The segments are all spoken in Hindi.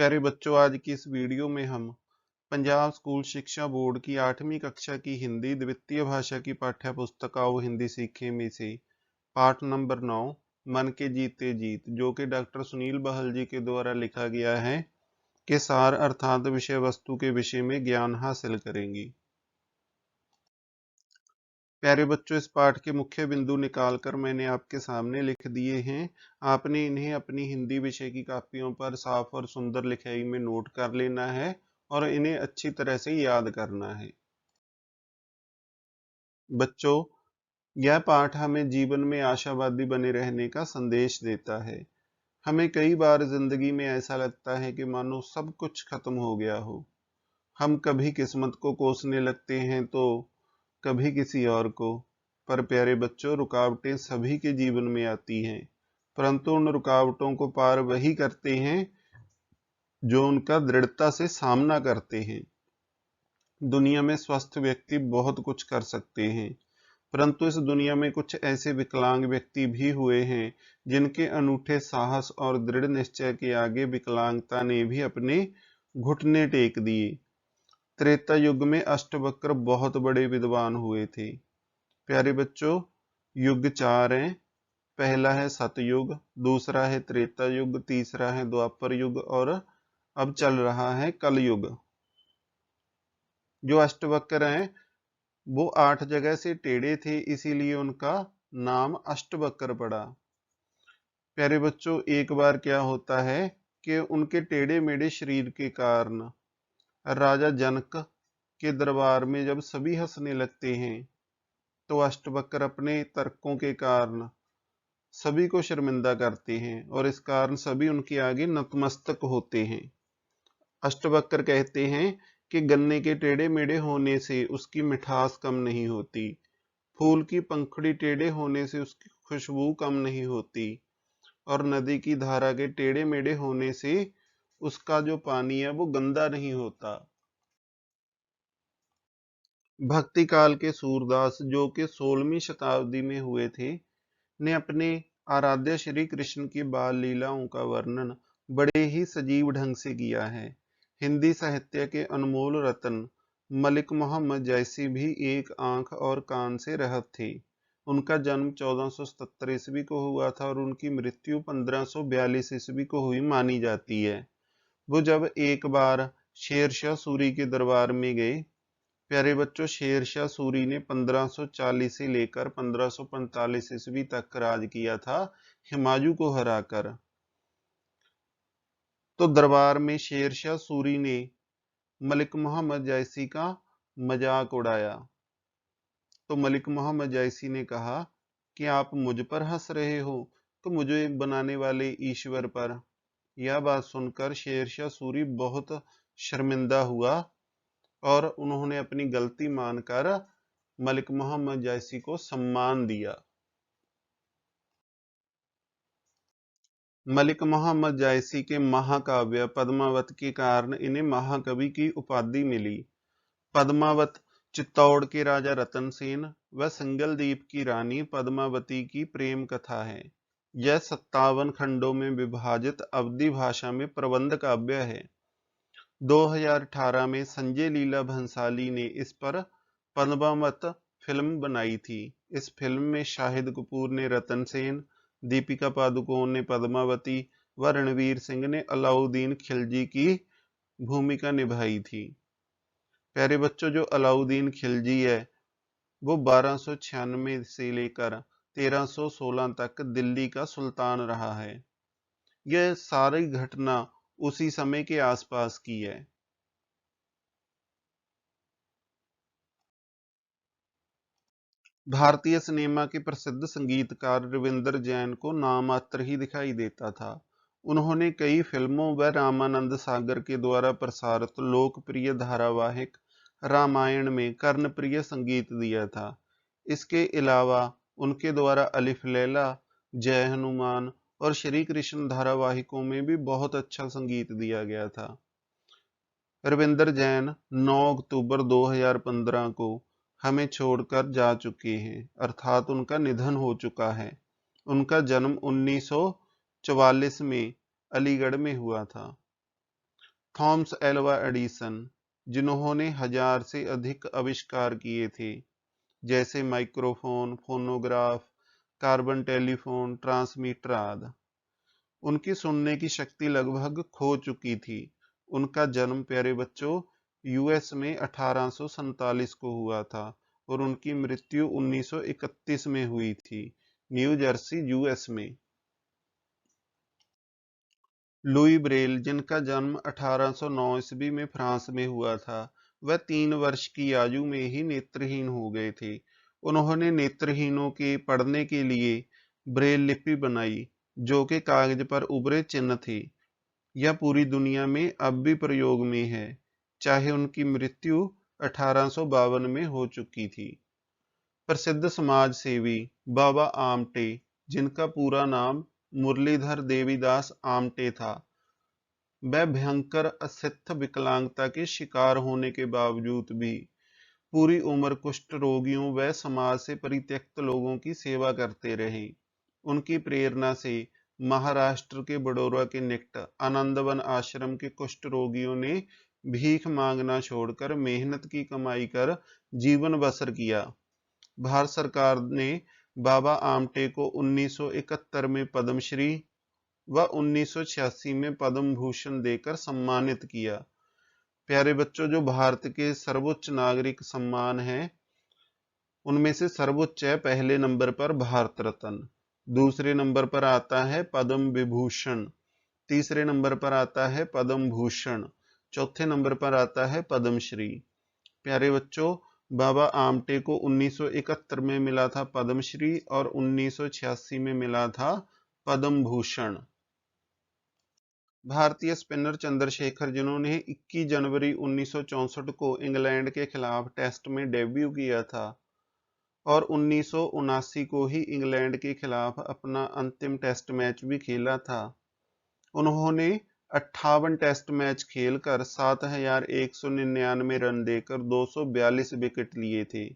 प्यारे बच्चों, आज की इस वीडियो में हम पंजाब स्कूल शिक्षा बोर्ड की 8वीं कक्षा की हिंदी द्वितीय भाषा की पाठ्य पुस्तक आओ हिंदी सीखे में से पाठ नंबर 9 मन के जीते जीत, जो कि डॉक्टर सुनील बहल जी के द्वारा लिखा गया है, के सार अर्थात विषय वस्तु के विषय में ज्ञान हासिल करेंगे। प्यारे बच्चों, इस पाठ के मुख्य बिंदु निकालकर मैंने आपके सामने लिख दिए हैं। आपने इन्हें अपनी हिंदी विषय की कापियों पर साफ और सुंदर लिखाई में नोट कर लेना है और इन्हें अच्छी तरह से याद करना है। बच्चों, यह पाठ हमें जीवन में आशावादी बने रहने का संदेश देता है। हमें कई बार जिंदगी में ऐसा लगता है कि मानो सब कुछ खत्म हो गया हो। हम कभी किस्मत को कोसने लगते हैं तो कभी किसी और को। पर प्यारे बच्चों, रुकावटें सभी के जीवन में आती हैं, परंतु उन रुकावटों को पार वही करते हैं जो उनका दृढ़ता से सामना करते हैं। दुनिया में स्वस्थ व्यक्ति बहुत कुछ कर सकते हैं, परंतु इस दुनिया में कुछ ऐसे विकलांग व्यक्ति भी हुए हैं जिनके अनूठे साहस और दृढ़ निश्चय के आगे विकलांगता ने भी अपने घुटने टेक दिए। त्रेता युग में अष्टवक्र बहुत बड़े विद्वान हुए थे। प्यारे बच्चों, युग चार हैं। पहला है सतयुग, दूसरा है त्रेता युग, तीसरा है द्वापर युग और अब चल रहा है कलयुग। जो अष्टवक्र हैं वो 8 जगह से टेढ़े थे, इसीलिए उनका नाम अष्टवक्र पड़ा। प्यारे बच्चों, एक बार क्या होता है कि उनके टेढ़े मेढ़े शरीर के कारण राजा जनक के दरबार में जब सभी हंसने लगते हैं तो अष्टवक्र अपने तर्कों के कारण सभी को शर्मिंदा करते हैं और इस कारण सभी उनके आगे नतमस्तक होते हैं। अष्टवक्र कहते हैं कि गन्ने के टेढ़े मेढ़े होने से उसकी मिठास कम नहीं होती, फूल की पंखुड़ी टेढ़े होने से उसकी खुशबू कम नहीं होती और नदी की धारा के टेढ़े मेढ़े होने से उसका जो पानी है वो गंदा नहीं होता। भक्ति काल के सूरदास, जो कि 16वीं शताब्दी में हुए थे, ने अपने आराध्य श्री कृष्ण की बाल लीलाओं का वर्णन बड़े ही सजीव ढंग से किया है। हिंदी साहित्य के अनमोल रत्न मलिक मोहम्मद जैसी भी एक आंख और कान से रहत थे। उनका जन्म 1477 ईस्वी को हुआ था और उनकी मृत्यु 1542 ईस्वी को हुई मानी जाती है। वो जब एक बार शेरशाह सूरी के दरबार में गए। प्यारे बच्चों, शेरशाह सूरी ने 1540 से लेकर 1545 ईस्वी तक राज किया था हुमायूं को हराकर। तो दरबार में शेरशाह सूरी ने मलिक मोहम्मद जैसी का मजाक उड़ाया। तो मलिक मोहम्मद जैसी ने कहा कि आप मुझ पर हंस रहे हो तो मुझे बनाने वाले ईश्वर पर। यह बात सुनकर शेरशाह सूरी बहुत शर्मिंदा हुआ और उन्होंने अपनी गलती मानकर मलिक मोहम्मद जैसी को सम्मान दिया। मलिक मोहम्मद जैसी के महाकाव्य पद्मावत के कारण इन्हें महाकवि की उपाधि मिली। पद्मावत चित्तौड़ के राजा रतन सेन व सिंगलदीप की रानी पद्मावती की प्रेम कथा है। यह 57 खंडों में विभाजित अवधी भाषा में प्रबंध काव्य है। 2018 में संजय लीला भंसाली ने इस पर पद्मावत फिल्म बनाई थी। इस फिल्म में शाहिद कपूर ने रतन सेन, दीपिका पादुकोण ने पद्मावती व रणवीर सिंह ने अलाउद्दीन खिलजी की भूमिका निभाई थी। प्यारे बच्चों, जो अलाउद्दीन खिलजी है वो 1296 से लेकर 1316 तक दिल्ली का सुल्तान रहा है। यह सारी घटना उसी समय के आसपास की है। भारतीय सिनेमा के प्रसिद्ध संगीतकार रविंद्र जैन को नामात्र ही दिखाई देता था। उन्होंने कई फिल्मों व रामानंद सागर के द्वारा प्रसारित लोकप्रिय धारावाहिक रामायण में कर्णप्रिय संगीत दिया था। इसके अलावा उनके द्वारा अलिफ लैला, जय हनुमान और श्री कृष्ण धारावाहिकों में भी बहुत अच्छा संगीत दिया गया था। रविंद्र जैन 9 अक्टूबर 2015 को हमें छोड़कर जा चुके हैं, अर्थात उनका निधन हो चुका है। उनका जन्म 1944 में अलीगढ़ में हुआ था। थॉमस एल्वा एडिसन, जिन्होंने 1000 से अधिक आविष्कार किए थे, जैसे microphone, phonograph, carbon telephone, transmitter आदि। उनकी सुनने की शक्ति लगभग खो चुकी थी। उनका जन्म, प्यारे बच्चों, यूएस में 1847 को हुआ था और उनकी मृत्यु 1931 में हुई थी, न्यू जर्सी, यूएस में। लुई ब्रेल, जिनका जन्म 1809 ईस्वी में फ्रांस में हुआ था, वह 3 वर्ष की आयु में ही नेत्रहीन हो गए थे। उन्होंने नेत्रहीनों के पढ़ने के लिए ब्रेल लिपि बनाई, जो कि कागज पर उभरे चिन्ह थे। यह पूरी दुनिया में अब भी प्रयोग में है, चाहे उनकी मृत्यु 1852 में हो चुकी थी। प्रसिद्ध समाज सेवी बाबा आमटे, जिनका पूरा नाम मुरलीधर देवीदास आमटे था, वह भयंकर असिद्ध विकलांगता के शिकार होने के बावजूद भी पूरी उम्र कुष्ठ रोगियों व समाज से परित्यक्त लोगों की सेवा करते रहे। उनकी प्रेरणा से महाराष्ट्र के बड़ौरा के निकट आनंदवन आश्रम के कुष्ठ रोगियों ने भीख मांगना छोड़कर मेहनत की कमाई कर जीवन बसर किया। भारत सरकार ने बाबा आमटे को 1971 में पद्मश्री व 1986 में पद्म भूषण देकर सम्मानित किया। प्यारे बच्चों, जो भारत के सर्वोच्च नागरिक सम्मान हैं, उनमें से सर्वोच्च है पहले नंबर पर भारत रत्न, दूसरे नंबर पर आता है पद्म विभूषण, तीसरे नंबर पर आता है पद्म भूषण, चौथे नंबर पर आता है पद्मश्री। प्यारे बच्चों, बाबा आमटे को 1971 में मिला था पद्मश्री और 1986 में मिला था पद्म भूषण। भारतीय स्पिनर चंद्रशेखर, जिन्होंने 21 जनवरी 1964 को इंग्लैंड के खिलाफ टेस्ट में डेब्यू किया था और 1979 को ही इंग्लैंड के खिलाफ अपना अंतिम टेस्ट मैच भी खेला था। उन्होंने 58 टेस्ट मैच खेलकर 7199 रन देकर 242 विकेट लिए थे,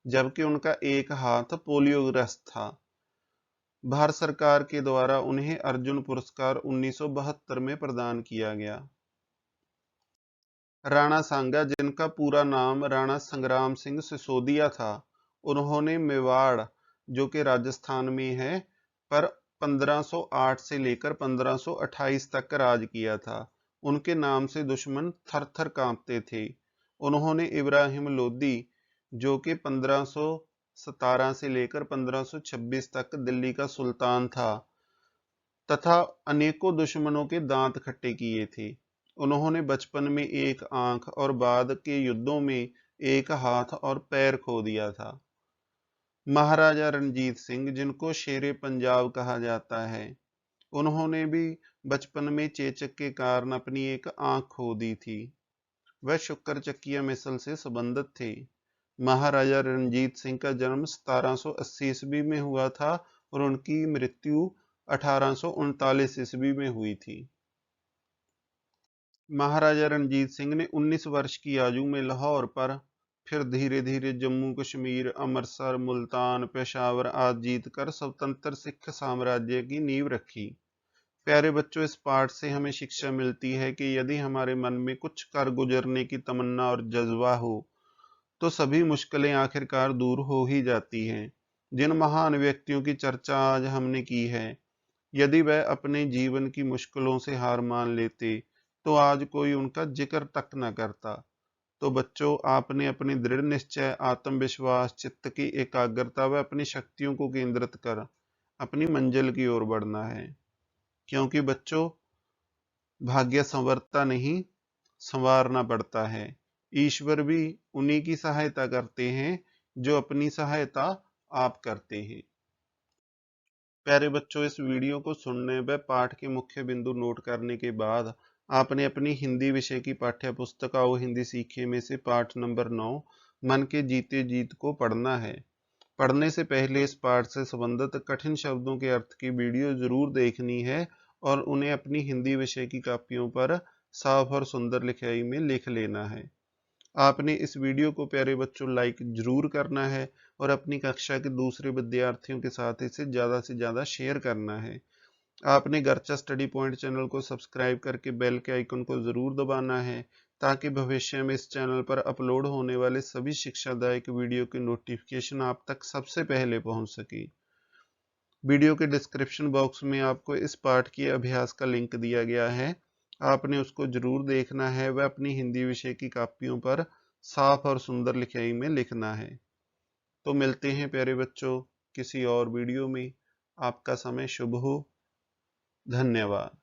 जबकि उनका एक हाथ पोलियोग्रस्त था। भारत सरकार के द्वारा उन्हें अर्जुन पुरस्कार 1972 में प्रदान किया गया। राणा सांगा, जिनका पूरा नाम राणा संग्राम सिंह सिसोदिया था, उन्होंने मेवाड़, जो कि राजस्थान में है, पर 1508 से लेकर 1528 तक राज किया था। उनके नाम से दुश्मन थर थर कांपते थे। उन्होंने इब्राहिम लोदी, जो कि 1517 से लेकर 1526 तक दिल्ली का सुल्तान था, तथा अनेकों दुश्मनों के दांत खट्टे किए थे। उन्होंने बचपन में एक आंख और बाद के युद्धों में एक हाथ और पैर खो दिया था। महाराजा रणजीत सिंह, जिनको शेरे पंजाब कहा जाता है, उन्होंने भी बचपन में चेचक के कारण अपनी एक आंख खो दी थी। वह शुक्र चकिया मिसल से संबंधित थे। महाराजा रणजीत सिंह का जन्म 1780 ईस्वी में हुआ था और उनकी मृत्यु 1839 ईस्वी में हुई थी। महाराजा रणजीत सिंह ने 19 वर्ष की आयु में लाहौर पर, फिर धीरे धीरे जम्मू कश्मीर, अमृतसर, मुल्तान, पेशावर आदि जीतकर स्वतंत्र सिख साम्राज्य की नींव रखी। प्यारे बच्चों, इस पाठ से हमें शिक्षा मिलती है कि यदि हमारे मन में कुछ कर गुजरने की तमन्ना और जज्बा हो तो सभी मुश्किलें आखिरकार दूर हो ही जाती हैं। जिन महान व्यक्तियों की चर्चा आज हमने की है, यदि वह अपने जीवन की मुश्किलों से हार मान लेते तो आज कोई उनका जिक्र तक न करता। तो बच्चों, आपने अपनी दृढ़ निश्चय, आत्मविश्वास, चित्त की एकाग्रता व अपनी शक्तियों को केंद्रित कर अपनी मंजिल की ओर बढ़ना है, क्योंकि बच्चों, भाग्य संवरता नहीं, संवारना पड़ता है। ईश्वर भी उन्हीं की सहायता करते हैं जो अपनी सहायता आप करते हैं। प्यारे बच्चों, इस वीडियो को सुनने व पाठ के मुख्य बिंदु नोट करने के बाद आपने अपनी हिंदी विषय की पाठ्य पुस्तक आओ हिंदी सीखे में से पाठ नंबर 9 मन के जीते जीत को पढ़ना है। पढ़ने से पहले इस पाठ से संबंधित कठिन शब्दों के अर्थ की वीडियो जरूर देखनी है और उन्हें अपनी हिंदी विषय की कापियों पर साफ और सुंदर लिखाई में लिख लेना है। आपने इस वीडियो को प्यारे बच्चों लाइक जरूर करना है और अपनी कक्षा के दूसरे विद्यार्थियों के साथ इसे ज़्यादा से ज़्यादा शेयर करना है। आपने गर्चा स्टडी पॉइंट चैनल को सब्सक्राइब करके बेल के आइकन को जरूर दबाना है, ताकि भविष्य में इस चैनल पर अपलोड होने वाले सभी शिक्षादायक वीडियो की नोटिफिकेशन आप तक सबसे पहले पहुंच सके। वीडियो के डिस्क्रिप्शन बॉक्स में आपको इस पाठ के अभ्यास का लिंक दिया गया है, आपने उसको जरूर देखना है व अपनी हिंदी विषय की कॉपियों पर साफ और सुंदर लिखाई में लिखना है। तो मिलते हैं प्यारे बच्चों किसी और वीडियो में। आपका समय शुभ हो। धन्यवाद।